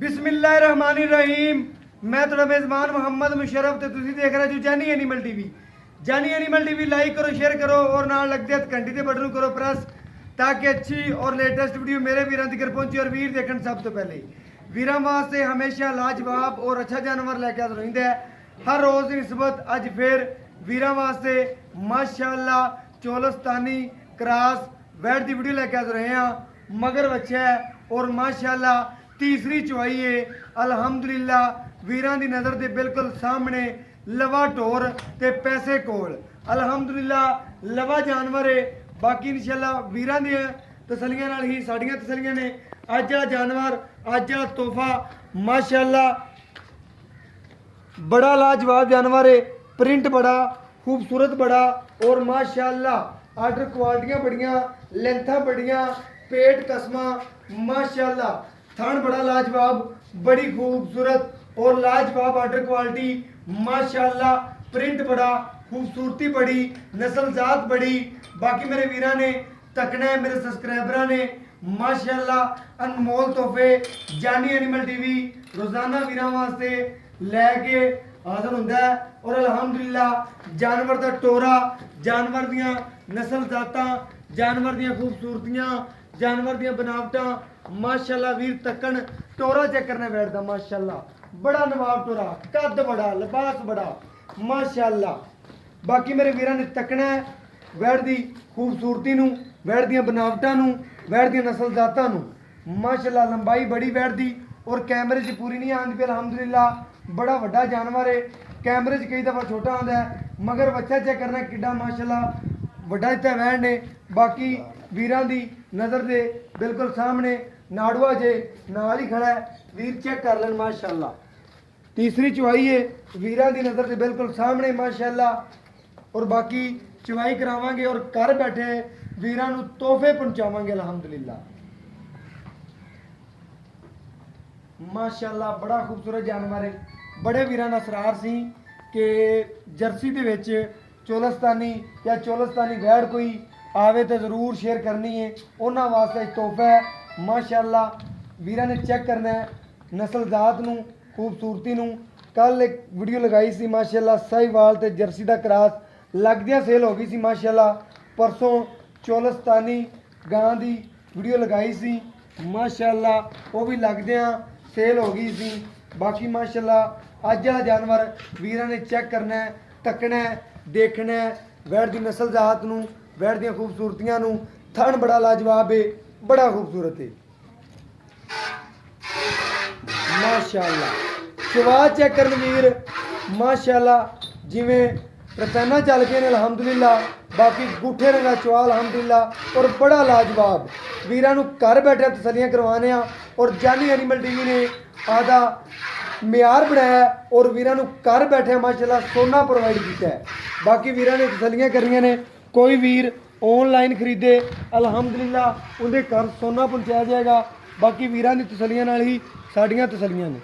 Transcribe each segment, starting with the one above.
बिस्मिल्लाहिर्रहमानिर्रहीम। मैं थोड़ा मेज़बान मोहम्मद मुशर्रफ तो तुसी देख रहे हो जानी एनिमल टीवी। जानी एनिमल टीवी लाइक करो, शेयर करो और नाल लगदे घंटी के बटन करो प्रेस ताकि अच्छी और लेटेस्ट वीडियो मेरे वीरां तक पहुंचे और वीर देखने सब तो पहले। वीरां वास्ते हमेशा लाजवाब और अच्छा जानवर लेके आ रहिंदा है हर रोज़ की निस्बत। अज फिर वीरां वास्ते माशाअल्लाह चोलस्तानी क्रॉस वैट की वीडियो लेके आ रहे हैं। मगर बच्चा है और माशाअल्लाह तीसरी चुवाई है। अल्हम्दुलिल्लाह वीरां दी नज़र दे बिल्कुल सामने लवा टोर ते पैसे कोल अल्हम्दुलिल्लाह लवा जानवर है। बाकी इंशाअल्लाह वीरां दी तसलियां नाल ही साडियां तसलियां ने। अज वाला जानवर अज वाला तोहफा माशाअल्लाह बड़ा लाजवाब जानवर है। प्रिंट बड़ा खूबसूरत बड़ा और माशाअल्लाह आर्डर क्वालिटियां बड़ियां लेंथा बड़ियां पेट कसमा माशाअल्लाह थान बड़ा लाजवाब बड़ी खूबसूरत और लाजवाब आर्डर क्वालिटी माशाअल्लाह प्रिंट बड़ा खूबसूरती बड़ी नस्ल जात बड़ी। बाकी मेरे वीरां ने तकना है मेरे सब्सक्राइबरां ने माशाअल्लाह अनमोल तोहफे जानी एनिमल टीवी रोजाना वीरां वास्ते लैके हाजिर हुंदा है। और अल्हम्दुलिल्लाह जानवर दा टोरा जानवर दियां नस्ल जातां जानवर दियां खूबसूरतियां जानवर दियां बनावटां माशाअल्लाह वीर तकन टोरा चेक करना बैठदा माशाअल्लाह बड़ा नवाब टोरा कद बड़ा लिबास बड़ा माशाअल्लाह। बाकी मेरे वीरां ने तकना है वैड़ दी खूबसूरती नूं वैड़ दियां बनावटां नूं वैड़ दियां नस्ल जातां नूं माशाअल्लाह लंबाई बड़ी वैड़ दी और कैमरे च पूरी नहीं आंदी पे अल्हम्दुलिल्लाह बड़ा वड्डा जानवर है। कैमरे च कई दफ़ा छोटा आंदा है मगर बच्चा चेक करना किड्डा माशाअल्लाह वड्डा इत्थे वैड़ ने। बाकी वीरां दी नज़र दे बिल्कुल सामने नाड़ुआ जे नाल ही खड़ा है वीर चेक कर लें माशाअल्लाह। तीसरी चुवाई है वीरां दी नज़र दे बिल्कुल सामने माशाअल्लाह। और बाकी चुवाई करावांगे और घर बैठे वीरां नूं तोहफे पहुंचावांगे अल्हम्दुलिल्लाह माशाअल्लाह। बड़ा खूबसूरत जानवर है। बड़े वीरां दा असरार सी कि जर्सी दे विच चोलस्तानी या चोलस्तानी वैड़ कोई आवे तो ज़रूर शेयर करनी है उन्हां वास्ते तोहफा है माशाअल्लाह। वीरां ने चेक करना है नस्ल जात नूं खूबसूरती नूं। कल एक वीडियो लगाई सी माशाअल्लाह साहिवाल ते जर्सी दा क्रॉस लगदियां सेल हो गई सी माशाअल्लाह। परसों चोलस्तानी गां दी वीडियो लगाई सी माशाअल्लाह वो भी लगदियां सेल हो गई सी। बाकी माशाअल्लाह अज वाला जानवर वीरां ने चेक करना है तकना है देखना है वैड़ दी नस्ल जात नूं वैड़ दियां खूबसूरतियां नूं। थन बड़ा लाजवाब है बड़ा खूबसूरत है माशाअल्लाह। चवा चेक करन वीर माशाअल्लाह जिवें रतैना चल गए ने अल्हम्दुलिल्लाह। बाकी गुठे रंगा चवा अल्हम्दुलिल्लाह और बड़ा लाजवाब वीरां नूं घर बैठे तसलियां करवाने और जानी एनिमल टीवी ने आदा म्यार बनाया और वीरां नूं घर बैठे माशाअल्लाह सोना प्रोवाइड किया है। बाकी वीरां ने तसलियां करनियां ने कोई वीर ऑनलाइन खरीदे अल्हम्दुलिल्लाह उनके घर सोना पहुंचाया जाएगा। बाकी वीरां दी तसलियां नाल ही साडियां तसलियां ने।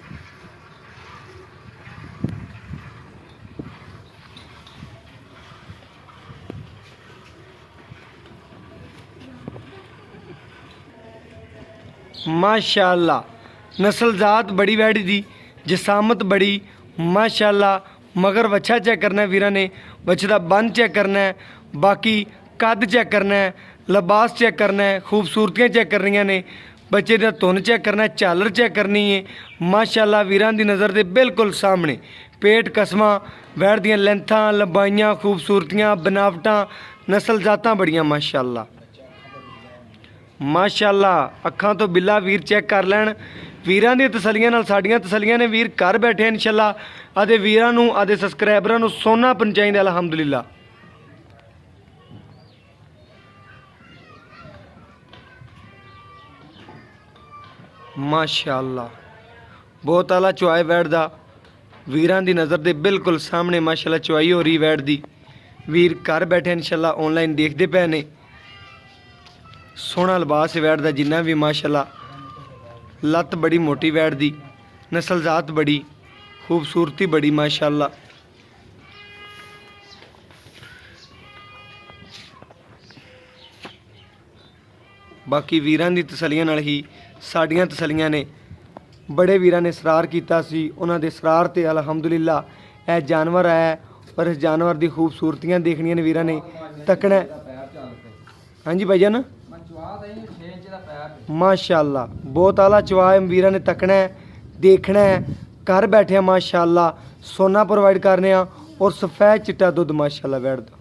माशाअल्लाह नस्ल जात बड़ी वैड़ी दी जिसामत बड़ी माशाअल्लाह। मगर बच्चा चेक करना है वीरां ने बच्चे का बन चेक करना है। बाकी कद चेक करना है लिबास चेक करना है खूबसूरतियाँ चेक करनियां ने बच्चे का धुन चेक करना है झालर चेक करनी है माशाअल्लाह। वीरां दी नज़र दे बिल्कुल सामने पेट कसमा वैड़ दियां लेंथां लंबाइयां खूबसूरतियाँ बनावटां नस्ल जातां बड़ियां माशाअल्लाह माशाअल्लाह। अखां तो बिल्ला वीर चेक कर लैन वीरां दी तसलियां नाल साडियां तसलियां ने। वीर घर बैठे इंशाअल्लाह आदे वीरां नूं आदे सबसक्राइबरां नूं सोना पहुंचाइंदे अल्हम्दुलिल्लाह माशाअल्लाह। बहुत आला चुआए वैड़ दा वीरां दी नज़र दे बिल्कुल सामने माशाअल्लाह चुआई हो रही वैड़ दी। वीर घर बैठे इंशाअल्लाह ऑनलाइन देखते पे ने सोहना लिबास वैड़ दा जिन्ना भी माशाअल्लाह। लत्त बड़ी मोटी वैड़ दी नस्ल जात बड़ी खूबसूरती बड़ी माशाअल्लाह। बाकी वीरां दी तसलियां नाल ही साडियां तसलियां ने बड़े वीरां ने इसरार कीता सी उन्हां दे इसरार ते अलहमदुलिल्ला यह जानवर आया और इस जानवर की खूबसूरतियां देखनियां ने वीरां ने तकना। हाँ जी भाईजान माशाअल्लाह बहुत आला चवा है वीरां ने तकना है देखना है घर बैठे माशाअल्लाह सोना प्रोवाइड करने और सफेद चिट्टा दुध माशाअल्लाह बैठ दो।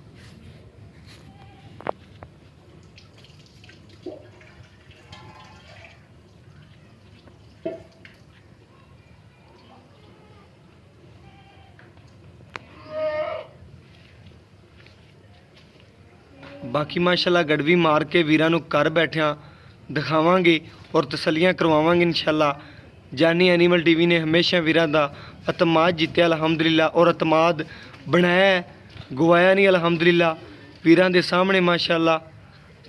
बाकी माशाअल्लाह गड़वी मार के वीरां नूं घर बैठिया दिखावांगे और तसलियां करवावांगे इंशाअल्लाह। जानी एनीमल टीवी ने हमेशा वीरां दा अतमाद जित्या अल्हम्दुलिल्लाह और अतमाद बनाया गवाया नहीं अल्हम्दुलिल्लाह। वीरां दे सामने माशाअल्लाह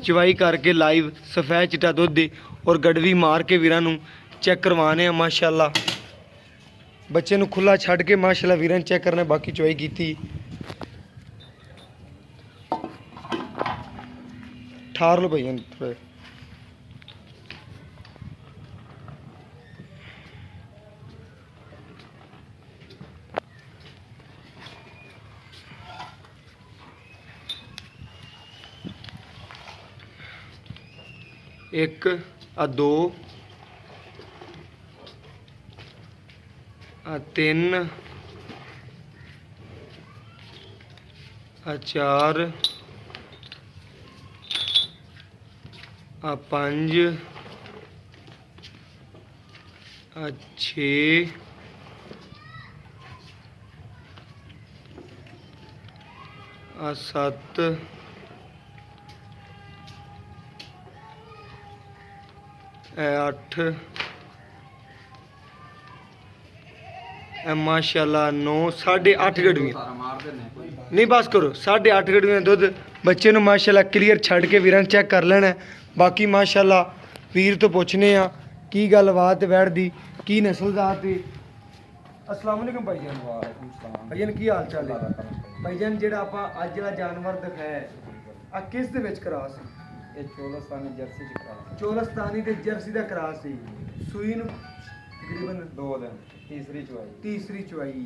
चवाई करके लाइव सफेद चिट्टा दुध दे और गड़वी मार के वीरां नूं चेक करवाने माशाअल्लाह। बच्चे नूं खुला छड्ड के माशाअल्लाह वीरां चेक करना बाकी चवाई कीती। ठार लो भैया थोड़े एक आ दो आ तीन आ चार आ पंज आ छे आ सत्त अठ माशाअल्लाह 9 8.5 गड़वियाँ नहीं बस करो 8.5 गड़वियाँ दुध बच्चे नूं माशाअल्लाह क्लीयर छड्ड के वीरां चेक कर लेना है। बाकी माशाअल्लाह वीर तो पुछने की गलबात वैड़ दी की नस्ल जात है। अस्सलाम वालेकुम भाईजान। भाईजान की हाल चाल है भाईजान। जिहड़ा आपां अज जिहड़ा जानवर दिखाया आ किस दे विच क्रॉस है? ये चोलस्तानी जर्सी च क्रॉस चोलस्तानी ते जर्सी दा क्रॉस है। सूई नूं तकरीबन 2 दिन तीसरी चवाई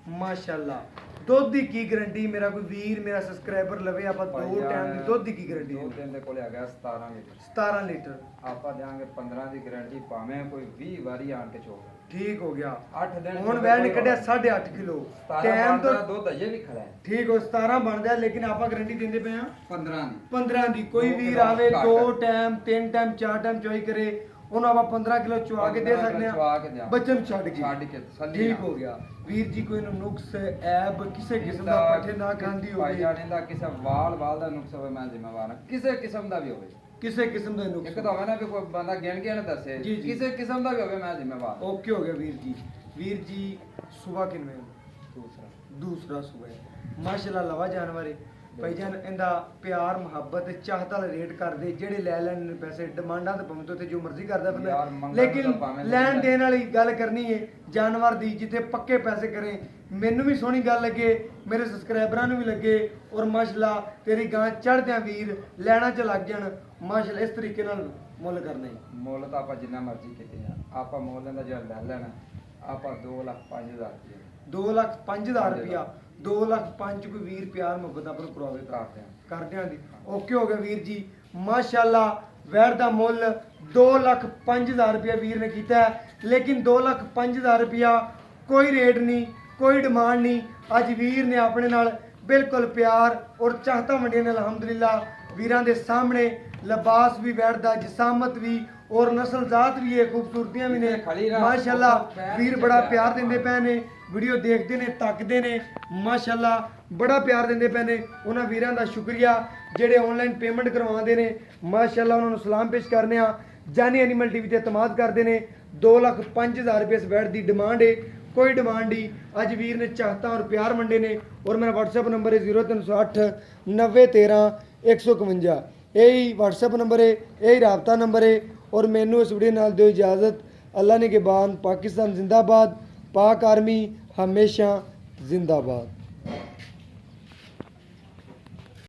माशाअल्लाह। दुध की की गारंटी मेरा कोई वीर मेरा सब्सक्राइबर लवे आप 2 टाइम की दुध की गारंटी 2 दिन दे कोले आ गया 17 लीटर आपा देंगे 15 की गारंटी भावें कोई 20 बारी आन के चोग ठीक हो गया। 8 दिन हुन वैन कड्या 8.5 किलो टाइम तो दुध अजे भी खड़ा है ठीक हो 17 बनदा लेकिन आपा गारंटी देंदे पे 15 दी कोई वीर आवे 2 टाइम 3 टाइम 4 टाइम चोई करे उन्होंने आप 15 किलो चुआ के दे सकते हैं बच्चन छड़ के ठीक हो गया। वीर जी कोई नुक्स ऐब किसी किस्म दा पट्ठे ना खांदी होवे जाने दा किसी वाल दा नुक्स होवे मैं जिम्मेवार हां किसी किस्म दा भी होवे किसी किस्म दा नुक्स एक तो होवे ना भी कोई बंदा गिन के ना दसे किसी किस्म दा भी होवे मैं जिम्मेवार। ओके हो गया वीर जी सुबह किनवे दूसरा सुबह माशाल्लाह लवा जानवर है भाईजान इंदा प्यार मुहब्बत चाहता रेट कर दे जेड़े ले लैन पैसे डिमांडा ते पहुंच तो जो मर्जी करदा बंदा लेकिन लैन देन वाली गल करनी है जानवर दी जिथे पक्के पैसे करें मैनू भी सोहनी गल लगे मेरे सब्सक्राइबरां नूं भी लगे और माशाल्लाह तेरी गां चढ़दियां वीर लैना च लग जाण माशाल्लाह इस तरीके नाल मुੱਲ करना है। मुੱਲ ਤਾਂ ਆਪਾਂ ਜਿੰਨਾ ਮਰਜ਼ੀ ਕੀਤੇ ਆ ਆਪਾਂ ਮੁੱਲ ਦਾ ਜਿਹੜਾ ਲੈ ਲੈਣਾ ਆਪਾਂ 2,05,000 ਰੁਪਏ 2,05,000 रुपया 2,05,000 कोई वीर प्यार मुहब्बत अपन करवावे करदे दी ओके हो गया वीर जी माशाल्लाह। वैर दा मुੱਲ 2,05,000 रुपया वीर ने कीता है लेकिन 2,05,000 रुपया कोई रेट नहीं कोई डिमांड नहीं। अज वीर ने अपने नाल बिल्कुल प्यार और चाहता वंडिया ने अल्हम्दुलिल्लाह वीरां दे सामने लिबास भी बैठदा जिसामत भी और नस्ल जात भी है खूबसूरतियां भी ने माशाल्लाह। वीर बड़ा प्यार देंदे पे ने वीडियो देखते ने तकते ने माशाल्लाह बड़ा प्यार देंदे पे ने उन्हां वीरां दा शुक्रिया जेड़े ऑनलाइन पेमेंट करवाते हैं माशाल्लाह उन्हां नूं सलाम पेश करने जानी एनीमल टीवी ते एतमाद करते हैं। 2,05,000 रुपये इस बैट की डिमांड है कोई डिमांड नहीं। अज वीर ने चाहता और प्यार वंडे ने और मेरा व्हाट्सएप नंबर है 0308 90 13 151 यही व्हाट्सएप नंबर है यही राबता नंबर है। और मैनू इस वीडियो नाल दो इजाज़त अल्लाह ने के बाद पाकिस्तान जिंदाबाद पाक आर्मी हमेशा जिंदाबाद।